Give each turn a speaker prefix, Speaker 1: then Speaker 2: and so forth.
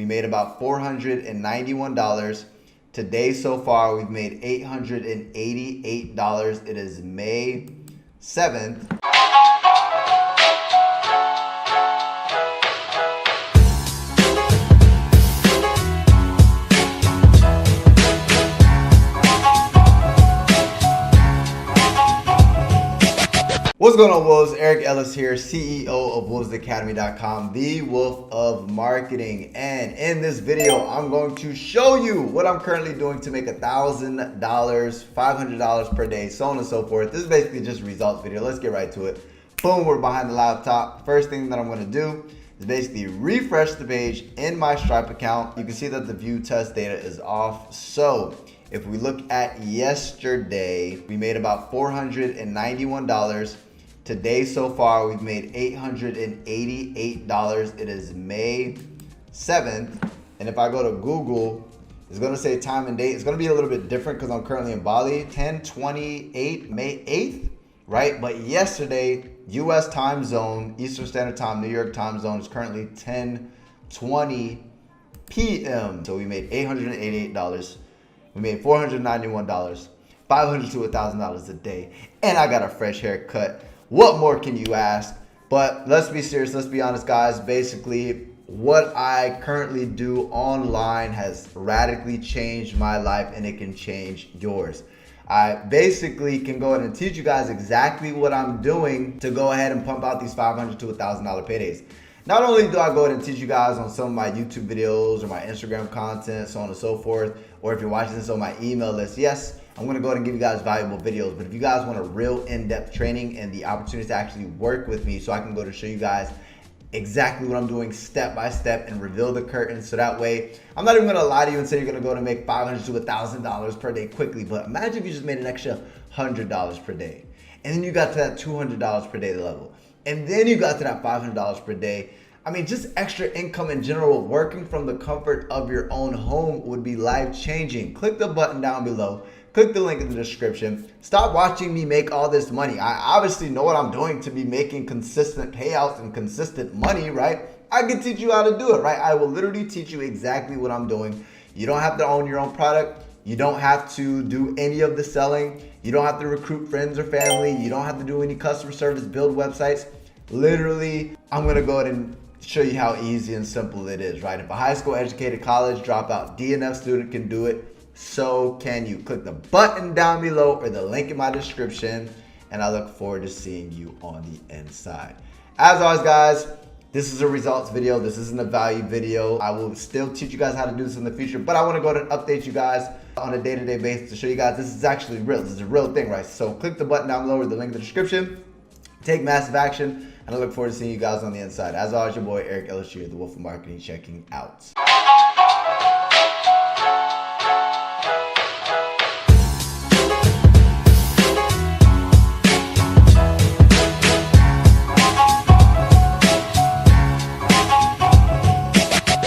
Speaker 1: made about $491. Today so far, we've made $888. It is May 7th. What's going on, Wolves? Eric Ellis here, CEO of wolvesacademy.com, the Wolf of Marketing. And in this video, I'm going to show you what I'm currently doing to make $1,000, $500 per day, so on and so forth. This is basically just a results video. Let's get right to it. Boom, we're behind the laptop. First thing that I'm going to do is basically refresh the page in my Stripe account. You can see that the view test data is off. So if we look at yesterday, we made about $491. Today so far, we've made $888. It is May 7th. And if I go to Google, it's gonna say time and date. It's gonna be a little bit different because I'm currently in Bali. 10/28, May 8th, right? But yesterday, US time zone, Eastern Standard Time, New York time zone is currently 10:20 p.m. So we made $888. We made $491, $500 to $1,000 a day. And I got a fresh haircut. What more can you ask? But let's be serious, let's be honest, guys. Basically, what I currently do online has radically changed my life, and it can change yours. I basically can go ahead and teach you guys exactly what I'm doing to go ahead and pump out these $500 to $1,000 paydays. Not only do I go ahead and teach you guys on some of my YouTube videos or my Instagram content, so on and so forth, or if you're watching this on my email list, yes, I'm gonna go ahead and give you guys valuable videos. But if you guys want a real in-depth training and the opportunity to actually work with me so I can go to show you guys exactly what I'm doing step by step and reveal the curtain, so that way, I'm not even gonna lie to you and say you're gonna go to make $500 to $1,000 per day quickly, but imagine if you just made an extra $100 per day. And then you got to that $200 per day level. And then you got to that $500 per day. I mean, just extra income in general, working from the comfort of your own home would be life-changing. Click the button down below. Click the link in the description. Stop watching me make all this money. I obviously know what I'm doing to be making consistent payouts and consistent money, right? I can teach you how to do it, right? I will literally teach you exactly what I'm doing. You don't have to own your own product. You don't have to do any of the selling. You don't have to recruit friends or family. You don't have to do any customer service, build websites. Literally, I'm gonna go ahead and show you how easy and simple it is, right? If a high school educated college dropout DNF student can do it, so can you. Click the button down below or the link in my description, and I look forward to seeing you on the inside. As always, guys, this is a results video. This isn't a value video. I will still teach you guys how to do this in the future, but I want to go ahead and update you guys on a day-to-day basis to show you guys this is actually real. This is a real thing, right? So click the button down below or the link in the description. Take massive action, and I look forward to seeing you guys on the inside. As always, your boy Eric Ellis here, the Wolf of Marketing, checking out.